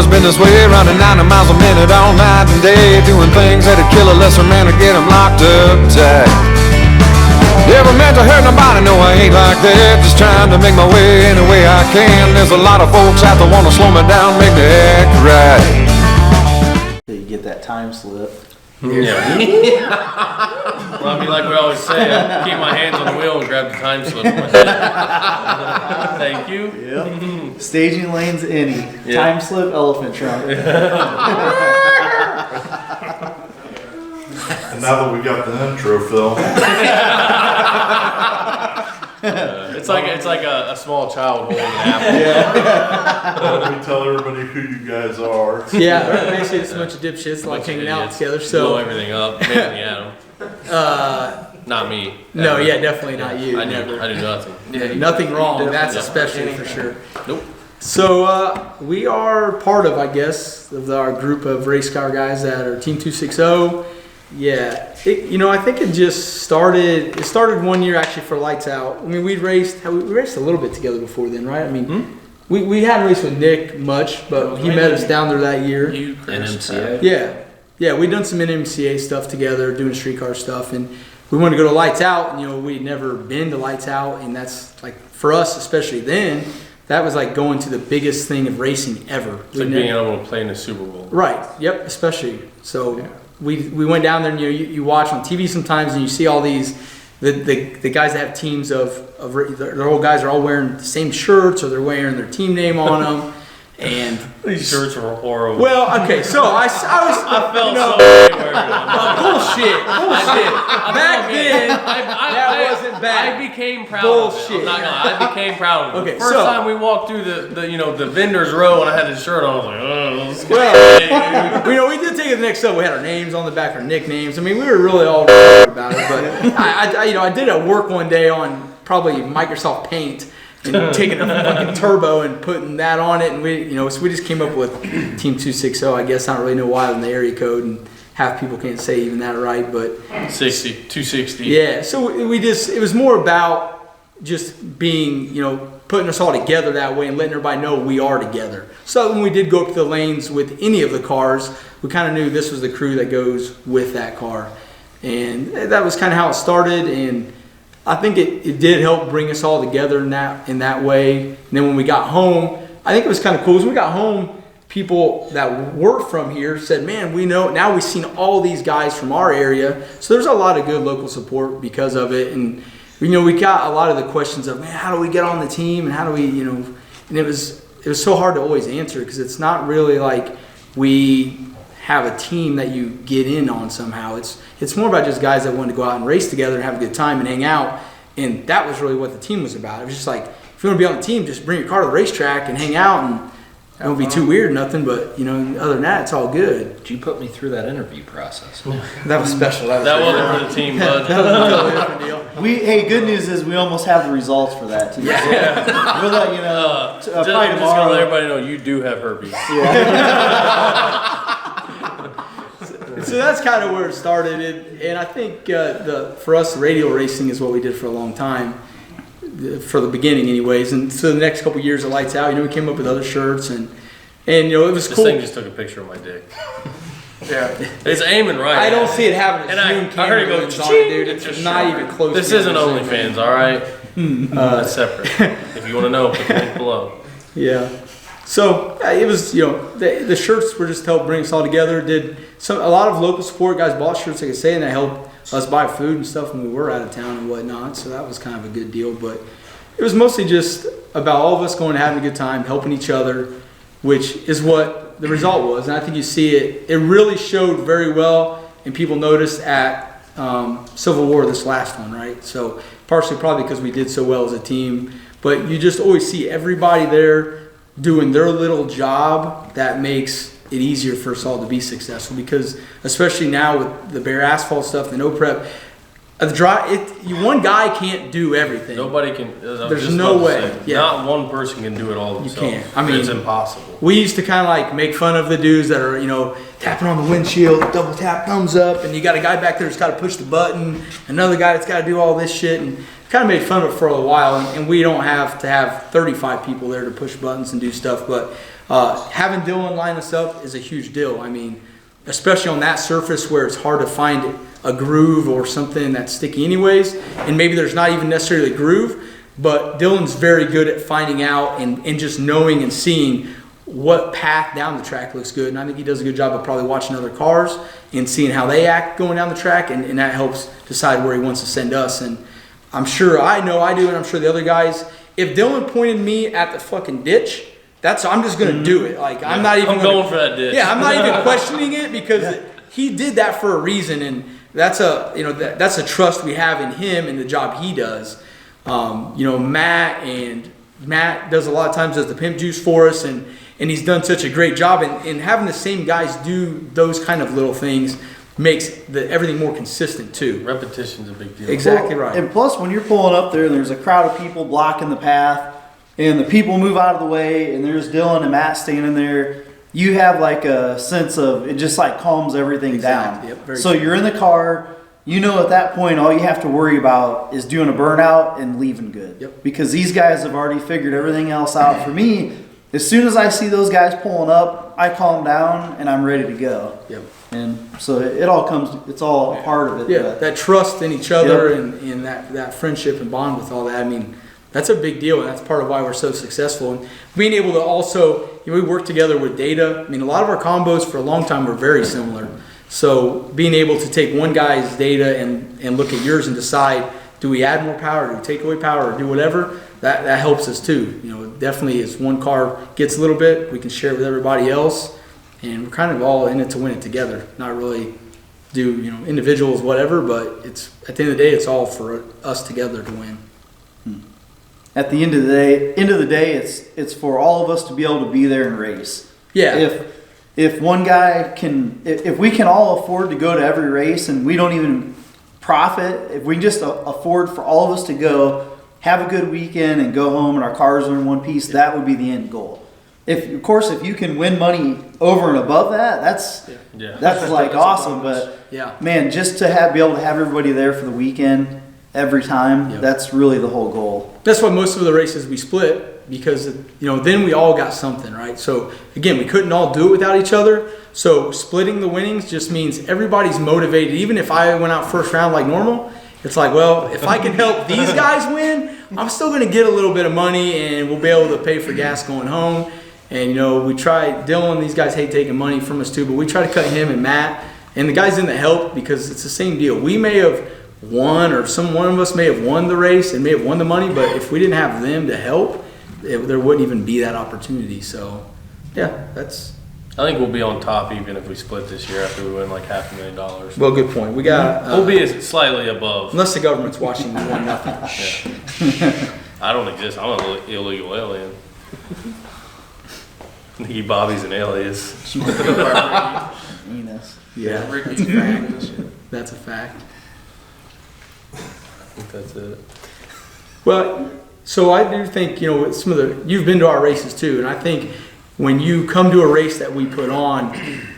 always been this way, running 90 miles a minute all night and day, doing things that'd kill a lesser man or get him locked up tight. Never meant to hurt nobody, no I ain't like that, just trying to make my way any way I can. There's a lot of folks out there wanna slow me down, make me act right. You get that time slip. Yeah. Well, I mean, like we always say, I keep my hands on the wheel and grab the time slip in my head. Thank you. Yep. Staging lanes any. Yeah. Time slip, elephant trunk. And now that we got the intro, Phil, It's like a small child holding an apple. let me tell everybody who you guys are. Yeah, basically it's a bunch of dipshits like hanging out together. Blow So, everything up, making the atom. Not me. no, ever. yeah, definitely not you. I Never. do nothing. Yeah, nothing wrong. That's Yeah. especially for sure. Nope. So we are part of, I guess, of our group of race car guys that are Team 260. Yeah, I think it just started. It started one year actually for Lights Out. I mean, we raced a little bit together before then, right? I mean, we hadn't raced with Nick much, but he met us down there that year. You, NMCA. Yeah, we'd done some NMCA stuff together, doing streetcar stuff, and we wanted to go to Lights Out. And we'd never been to Lights Out, and that's like for us, especially then, that was like going to the biggest thing of racing ever. It's like being able to play in the Super Bowl. Right. Yep. Especially. So we went down there, and you watch on TV sometimes, and you see all these the guys that have teams of their whole guys are all wearing the same shirts, or they're wearing their team name on them, and These shirts were horrible. well, okay, so I was I felt so wearing them. bullshit. Back then, that wasn't bad. I became proud Bullshit. of it. I'm not gonna lie, I became proud of it. Okay, the first so- time we walked through the vendor's row and I had this shirt on, I was like, oh, this is Well, we did take it the next step. We had our names on the back, our nicknames. I mean, we were really all about it. But I did at work one day on probably Microsoft Paint and taking a fucking turbo and putting that on it, and so we just came up with Team 260. I guess I don't really know why in the area code, and half people can't say even that right, but 260. yeah. So it was more about just being, putting us all together that way and letting everybody know we are together. So when we did go up to the lanes with any of the cars, we kind of knew this was the crew that goes with that car. And that was kind of how it started. And I think it did help bring us all together in that way. And then when we got home, I think it was kind of cool. As we got home, people that were from here said, man, we know, now we've seen all these guys from our area. So there's a lot of good local support because of it. And we got a lot of the questions of, man, how do we get on the team, and how do we, and it was so hard to always answer, because it's not really like we have a team that you get in on somehow. It's more about just guys that want to go out and race together and have a good time and hang out, and that was really what the team was about. It was just like, if you want to be on the team, just bring your car to the racetrack and hang out, and it won't be too weird or nothing, but other than that, it's all good. Did you put me through that interview process? That was special. That wasn't for the team, bud. That was a totally different deal. Good news is we almost have the results for that too. Yeah. We'll let you know. Just Probably gonna tomorrow. let everybody know you do have herpes. So that's kind of where it started, and I think for us, radial racing is what we did for a long time, for the beginning, anyways. And so the next couple of years, it Lights Out. We came up with other shirts, and it was This cool. thing just took a picture of my dick. Yeah, It's aiming right. I don't at see it having a And I zoom heard camera it go lens on it, ching. dude. It's It's just not sharp. even close. This to isn't the same OnlyFans, all right? That's separate. If you want to know, put the link below. Yeah. So it was, the shirts were just to help bring us all together. A lot of local support guys bought shirts, like I say, and that helped us buy food and stuff when we were out of town and whatnot. So that was kind of a good deal. But it was mostly just about all of us going and having a good time, helping each other, which is what the result was. And I think you see it. It really showed very well, and people noticed at Civil War, this last one, right? So partially probably because we did so well as a team, but you just always see everybody there doing their little job that makes it easier for us all to be successful, because especially now with the bare asphalt stuff, the no prep, one guy can't do everything. Nobody can. There's no way. Yeah. Not one person can do it all themselves. can't. I mean, it's impossible. We used to kind of like make fun of the dudes that are, tapping on the windshield, double tap, thumbs up, and you got a guy back there that's got to push the button, another guy that's got to do all this shit, and kind of made fun of it for a while. And we don't have to have 35 people there to push buttons and do stuff, but having Dylan line us up is a huge deal. I mean, especially on that surface where it's hard to find a groove or something that's sticky anyways, and maybe there's not even necessarily a groove, but Dylan's very good at finding out and just knowing and seeing what path down the track looks good. And I think he does a good job of probably watching other cars and seeing how they act going down the track, and that helps decide where he wants to send us. And I'm sure I know I do, and I'm sure the other guys, if Dylan pointed me at the fucking ditch, I'm just gonna do it. Like I'm not even going for that ditch. Yeah, I'm not even questioning it because he did that for a reason, and that's that's a trust we have in him and the job he does. Matt does a lot of times does the pimp juice for us, and he's done such a great job. And having the same guys do those kind of little things makes everything more consistent too. Repetition's a big deal. Exactly right. And plus, when you're pulling up there and there's a crowd of people blocking the path, and the people move out of the way, and there's Dylan and Matt standing there, you have like a sense of, it just like calms everything Exactly. down. Yep, very So true. you're in the car, you know at that point all you have to worry about is doing a burnout and leaving good. Yep. Because these guys have already figured everything else out. For me, as soon as I see those guys pulling up, I calm down and I'm ready to go. Yep. And so it all comes, it's all a part of it. Yeah, but- that trust in each other Yep. and that friendship and bond with all that. I mean, that's a big deal, and that's part of why we're so successful. And being able to also, we work together with data. I mean, a lot of our combos for a long time were very similar. So being able to take one guy's data and look at yours and decide, do we add more power, do we take away power, or do whatever, that helps us too. Definitely as one car gets a little bit, we can share with everybody else, and we're kind of all in it to win it together. Not really do, individuals, whatever, but it's at the end of the day, it's all for us together to win. At the end of the day, it's for all of us to be able to be there and race. Yeah. If one guy can, if we can all afford to go to every race and we don't even profit, if we just afford for all of us to go, have a good weekend and go home and our cars are in one piece, that would be the end goal. If you can win money over and above that, that's like awesome. But Yeah. man, just to be able to have everybody there for the weekend every time, Yep. that's really the whole goal. That's why most of the races we split, because then we all got something, right? So again, we couldn't all do it without each other. So splitting the winnings just means everybody's motivated. Even if I went out first round like normal, it's like, well, if I can help these guys win, I'm still going to get a little bit of money, and we'll be able to pay for gas going home. And we try, Dylan, these guys hate taking money from us too, but we try to cut him and Matt and the guys in the help, because it's the same deal. We may have won, or one of us may have won the race and may have won the money, but if we didn't have them to help, there wouldn't even be that opportunity. So yeah, that's I think we'll be on top even if we split this year after we win like $500,000. well, good point. We got We'll be slightly above. unless the government's watching, we won nothing. I don't exist. I'm an illegal alien. Nicky Bobby's an alias. Enos. Yeah, Ricky's fact. that's a fact. I think that's it. Well, so I do think, with you've been to our races too, and I think when you come to a race that we put on,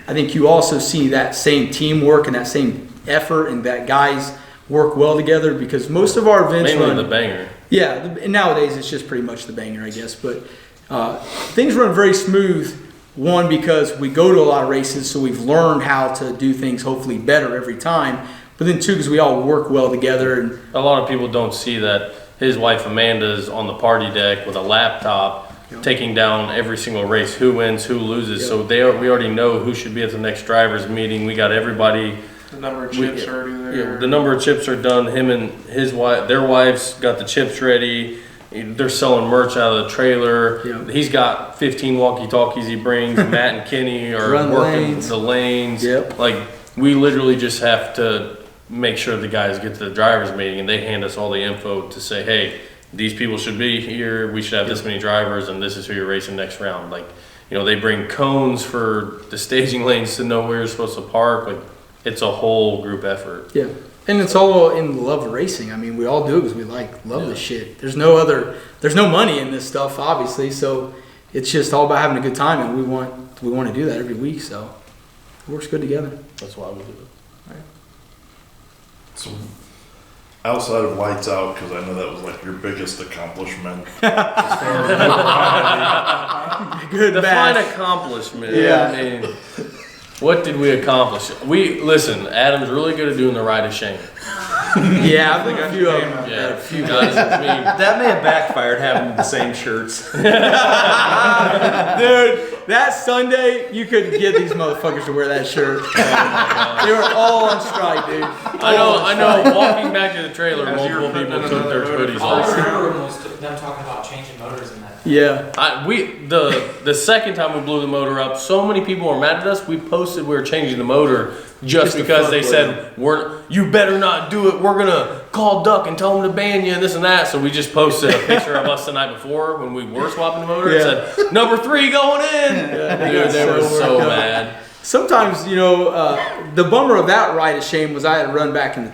I think you also see that same teamwork and that same effort, and that guys work well together, because most of our events Mainly run, the banger. yeah, and nowadays it's just pretty much the banger, I guess, but things run very smooth. One, because we go to a lot of races, so we've learned how to do things hopefully better every time. But then two, because we all work well together. And A lot of people don't see that his wife Amanda's on the party deck with a laptop, taking down every single race, who wins, who loses. Yep. So we already know who should be at the next drivers meeting. We got everybody. The number of chips are already there. The number of chips are done. Him and his wife, their wives got the chips ready. They're selling merch out of the trailer. Yeah. He's got 15 walkie-talkies he brings. Matt and Kenny are Run working lanes. the lanes. Yep. Like, we literally just have to make sure the guys get to the driver's meeting, and they hand us all the info to say, hey, these people should be here. We should have this many drivers, and this is who you're racing next round. Like, they bring cones for the staging lanes to know where you're supposed to park. Like, it's a whole group effort. yeah, and it's all in the love of racing. I mean, we all do it because we love this shit. There's no money in this stuff, obviously. So it's just all about having a good time, and we want to do that every week. So it works good together. That's why we do it. So, outside of lights out, because I know that was like your biggest accomplishment. As far as Good Define match. accomplishment. Yeah. I mean, what did we accomplish? Listen, Adam's really good at doing the ride of shame. Yeah, I think a few of them. Yeah, a few guys. I mean, That may have backfired having the same shirts. Dude, that Sunday, you couldn't get these motherfuckers to wear that shirt. They were all on strike, dude. I know. Walking back to the trailer, multiple people took their hoodies All I off. remember was them talking about changing motors in that. Yeah. The second time we blew the motor up, so many people were mad at us. We posted we were changing the motor just to because fuck they with said you better not do it. We're gonna call Duck and tell them to ban you and this and that. So we just posted a picture of us the night before when we were swapping the motor and Yeah. said number 3 going in. Dude, they were so mad. Sometimes, the bummer of that ride of shame was I had to ride back in the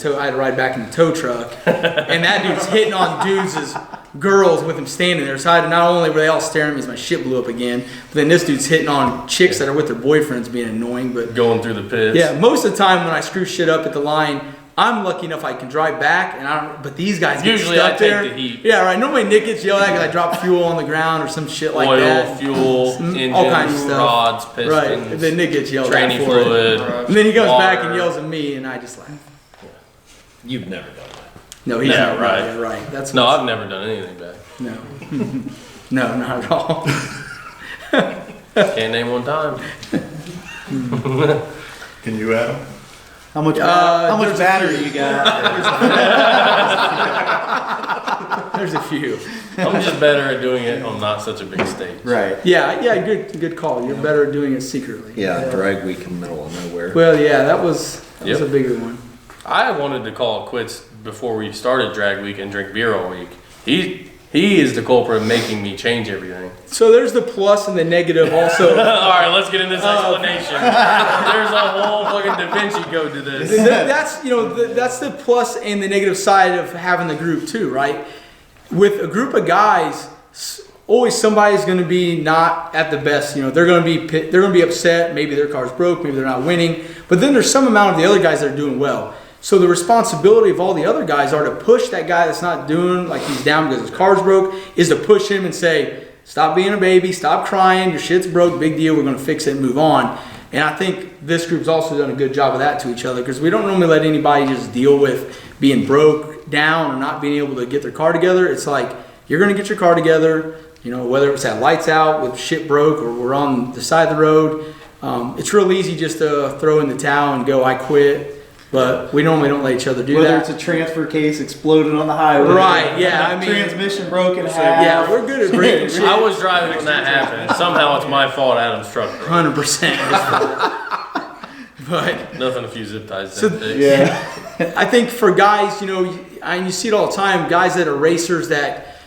tow truck, and that dude's hitting on dudes as girls with him standing there. So not only were they all staring at me as my shit blew up again, but then this dude's hitting on chicks that are with their boyfriends being annoying. But Going through the pits. yeah, most of the time when I screw shit up at the line, I'm lucky enough I can drive back, but these guys get Usually stuck I take there. the heat. Yeah, right. Normally Nick gets yelled at because I drop fuel on the ground or some shit like Oil, that. fuel, Some- engines, all kinds of stuff. rods, pistons, Right. And then Nick gets yelled at training for it. fluid. And then he goes back and water. yells at me, and I just laugh. You've never done that. No, he's Yeah, not right. Yeah, right. That's No, I've never done anything bad. no, no, not at all. Can't name one time. can you, Adam? How much there's a battery few. you got? There's a few. I'm just better at doing it on not such a big stage. Right. Yeah, good call. You're better at doing it secretly. Yeah, drag week in the middle of nowhere. Well, yeah, that was Yep. a bigger one. I wanted to call it quits before we started drag week and drink beer all week. He is the culprit of making me change everything. So there's the plus and the negative also. All right, let's get into this explanation. There's a whole fucking Da Vinci code to this. That's that's the plus and the negative side of having the group too, right? With a group of guys, always somebody's going to be not at the best. They're going to be upset. Maybe their car's broke. Maybe they're not winning. But then there's some amount of the other guys that are doing well. So the responsibility of all the other guys are to push that guy that's not doing, like he's down because his car's broke, is to push him and say, stop being a baby, stop crying, your shit's broke, big deal, we're going to fix it and move on. And I think this group's also done a good job of that to each other, because we don't normally let anybody just deal with being broke down or not being able to get their car together. It's like, you're going to get your car together, whether it's at lights out with shit broke or we're on the side of the road. It's real easy just to throw in the towel and go, I quit. But we normally don't let each other do Whether that. it's a transfer case exploded on the highway. Right, yeah, I mean- transmission broke in half. Yeah, we're good at breaking shit. I was driving when that happened. Somehow it's my fault Adam's truck broke. 100%. But Nothing a few zip ties So- didn't fix. Yeah. I think for guys, and you see it all the time, guys that are racers that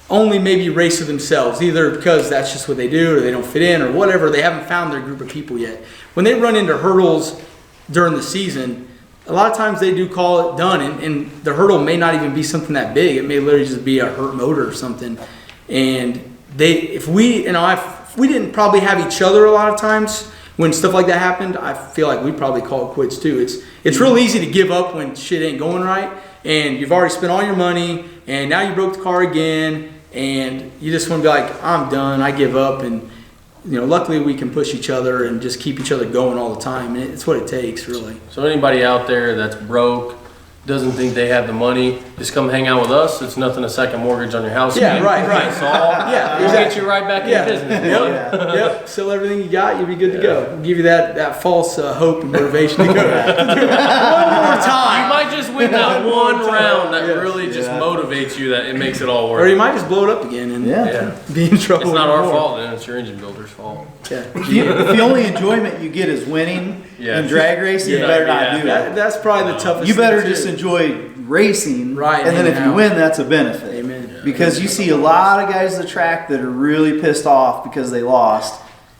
only maybe race with themselves, either because that's just what they do or they don't fit in or whatever, they haven't found their group of people yet. When they run into hurdles during the season, a lot of times they do call it done, and the hurdle may not even be something that big. It may literally just be a hurt motor or something. And if we didn't probably have each other a lot of times when stuff like that happened, I feel like we'd probably call it quits too. It's real easy to give up when shit ain't going right, and you've already spent all your money, and now you broke the car again, and you just want to be like, I'm done, I give up. And luckily we can push each other and just keep each other going all the time, and it's what it takes, really. So anybody out there that's broke, doesn't think they have the money, just come hang out with us. It's nothing a second mortgage on your house. Yeah, again. right. It's all, Yeah, we'll exactly. get you right back Yeah. in business. bud. Yep. Sell everything you got, you'll be good to go. We'll give you that false hope and motivation to go. One more You time. might just win that one round that Yes. really just Yeah. motivates you, that it makes it all Or worth you it. might just blow it up again and Yeah. be in trouble. It's not our more. fault then, it's your engine builder's fault. Yeah. If the only enjoyment you get is winning Yeah. in drag racing, you Yeah. better not Yeah. do it. That's probably the toughest You better thing, just too. enjoy racing, Right, and then hanging if you out. win, that's a benefit. Amen. Because you see a lot of guys at the track that are really pissed off because they lost.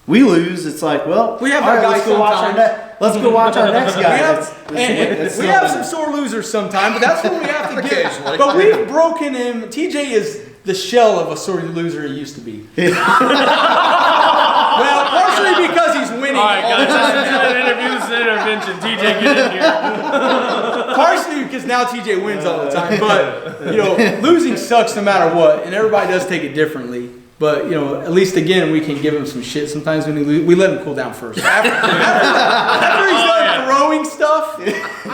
We lose, it's like, well, We have all that right, guy let's go watch our sometimes. let's go watch our next guy. We have some sore losers sometimes, but that's what we have to get. Occasionally. But we've broken him. TJ is the shell of a sore loser he used to be. Well, partially because he's winning All right, all the guys, time this now. is an could use an intervention. TJ, get in here. Partially because now TJ wins all the time, but losing sucks no matter what, and everybody does take it differently. But at least again, we can give him some shit sometimes when he we let him cool down first. After he's done throwing stuff,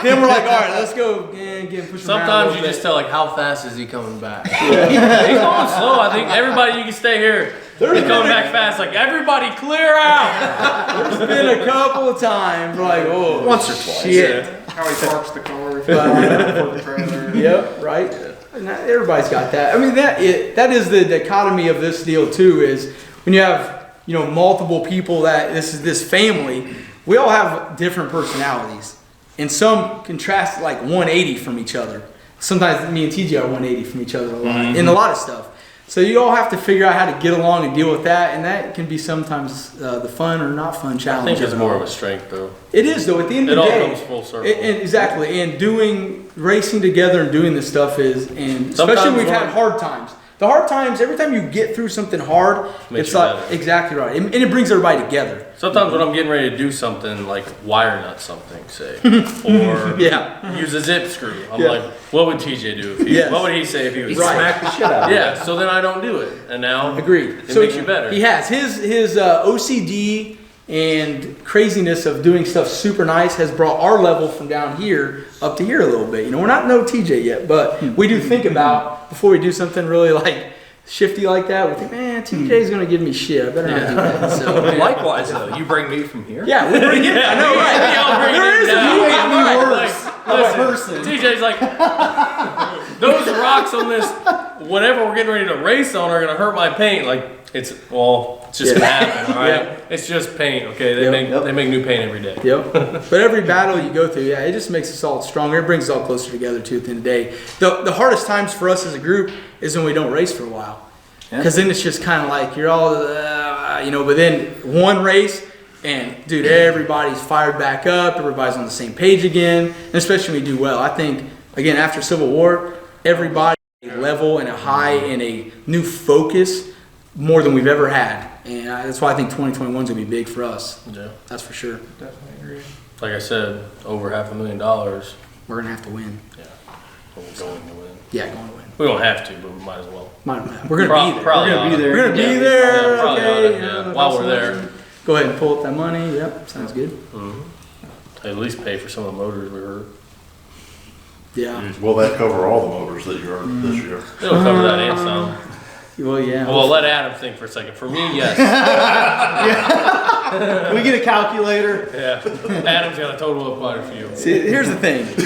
then we're like, all right, let's go and get him pushing. Sometimes you just tell like, how fast is he coming back? He's going slow. I think everybody, you can stay here. He's coming back fast. Like everybody, clear out. There's been a couple of times like, oh, Once or twice. shit. How he parks the car before the trailer. Yep, right. And everybody's got that. I mean, that is the dichotomy of this deal too. Is when you have multiple people that this is this family. We all have different personalities, and some contrast like 180 from each other. Sometimes me and TJ are 180 from each other a lot in a lot of stuff. So you all have to figure out how to get along and deal with that, and that can be sometimes the fun or not fun I challenge. think it's more of a strength, though. It is though. At the end It of the all day, comes full circle. Exactly. And racing together and doing this stuff is, and Sometimes especially we've had one- hard times. The hard times, every time you get through something hard, Makes it's you like better. exactly right, and it brings everybody together. Sometimes when I'm getting ready to do something, like wire nut something, say, or Yeah. use a zip screw, I'm Yeah. like, what would TJ do? If he, Yes. What would he say if he was Right. Smack the shit out of Yeah, so then I don't do it, and now Agreed. it makes you better. He has his OCD and craziness of doing stuff super nice has brought our level from down here up to here a little bit. We're not no TJ yet, but we do think about before we do something really like shifty like that. We think, man, TJ's gonna give me shit. I better not do that. So Likewise, though, you bring me from here. yeah, we'll bring it. I know, right? We all bring There it is a down. movie. Right, worse like, of a listen, person. TJ's like, those rocks on this, whatever we're getting ready to race on, are gonna hurt my paint. Like it's just gonna happen. All right, Yeah. it's just paint. Okay, they Yep. make new paint every day. Yep. But every battle you go through, it just makes us all stronger. It brings us all closer together too at the end of the day. The hardest times for us as a group is when we don't race for a while. Because then it's just kind of like you're all, but then one race and dude, everybody's fired back up. Everybody's on the same page again. And especially when we do well. I think, again, after Civil War, everybody a level and a high and a new focus more than we've ever had. And that's why I think 2021 is going to be big for us. Yeah, That's for sure. Definitely agree. like I said, over $500,000. We're going to have to win. Yeah, we're going to win. Yeah, going to win. We don't have to, but we might as well. We're going to be there. Probably We're gonna be oughta. there. We're going to be Yeah. there. Yeah, probably Okay. oughta, yeah. While we're there. Go ahead and pull up that money. Yep. Sounds good. At least pay for some of the motors we heard. Yeah. Will that cover all the motors that you heard this year? It'll cover that and some. Well, yeah. Well, let Adam think for a second. For me, yes. Can we get a calculator? Yeah. Adam's got a total of quite a few. See, here's the thing. Most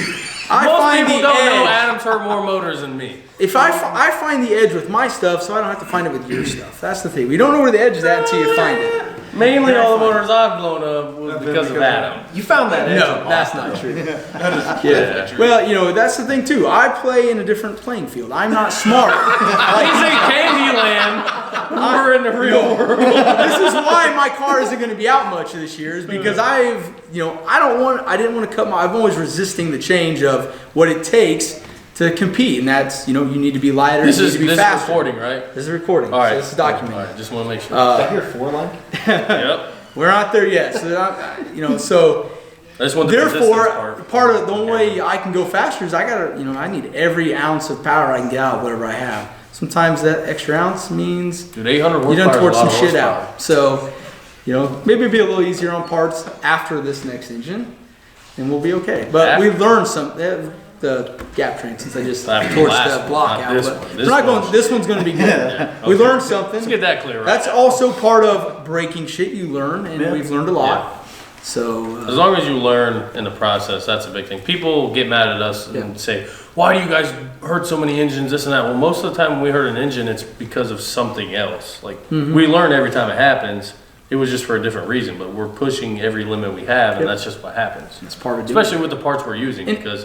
find people the don't know edge. Adam's heard more motors than me. If I find the edge with my stuff, so I don't have to find it with your stuff. That's the thing. We don't know where the edge is at until you find it. Mainly all the motors I've blown up was because of Adam. You found that edge. No, that's not true. Yeah. Well, that's the thing too. I play in a different playing field. I'm not smart. He's in Candyland. We're in the real world. This is why my car isn't going to be out much this year, is because I didn't want to cut I'm always resisting the change of what it takes to compete, and that's, you need to be lighter, This you need is to be this faster. is recording, right? This is recording. All right. So this is documented. All right. Just want to make sure. Your four line? Yep. We're not there yet. So, so I just want the therefore, resistance part of the only way I can go faster is I need every ounce of power I can get out of whatever I have. Sometimes that extra ounce means Dude, 800 you done horsepower tore is a some lot of shit horsepower. out. So, maybe it'll be a little easier on parts after this next engine, and we'll be okay. But we learned the gap train since I just After torched last the one, block not out. this But one. we're This not one. going. This one's going to be good. We Okay. learned something. Let's get that clear. That's also part of breaking shit you learn, and Yeah. we've learned a lot. So As long as you learn in the process, that's a big thing. People get mad at us and Yeah. say, "Why do you guys hurt so many engines? This and that." Well, most of the time when we hurt an engine, it's because of something else. Like we learn every time it happens. It was just for a different reason, but we're pushing every limit we have, and Yep. that's just what happens. it's part of doing Especially with the parts we're using, And- because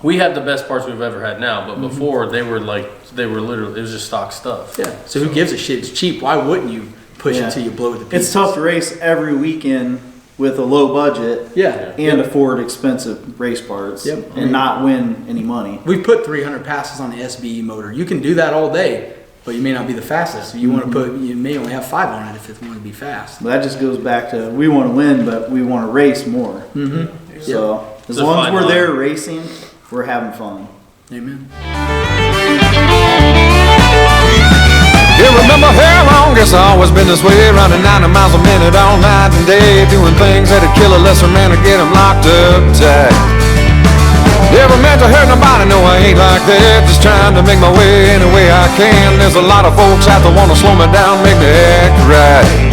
we have the best parts we've ever had now, but before they were literally, it was just stock stuff. Yeah. So who gives a shit? It's cheap. Why wouldn't you push Yeah. it till you blow it to pieces? It's tough to race every weekend with a low budget Yeah. and afford expensive race parts Yep. and not win any money. We've put 300 passes on the SBE motor. You can do that all day, but you may not be the fastest. You want to you may only have 5 on it if it want to be fast. But that just goes back to we want to win, but we want to race more. Mm-hmm. So as It's a long as fine we're line. there racing, we're having fun. Amen. Yeah, remember how long? Guess I always been this way, running 90 miles a minute all night and day, doing things that'd kill a lesser man or get him locked up tight. Never meant to hurt nobody, no I ain't like that, just trying to make my way any way I can. There's a lot of folks out there wanna slow me down, make me act right.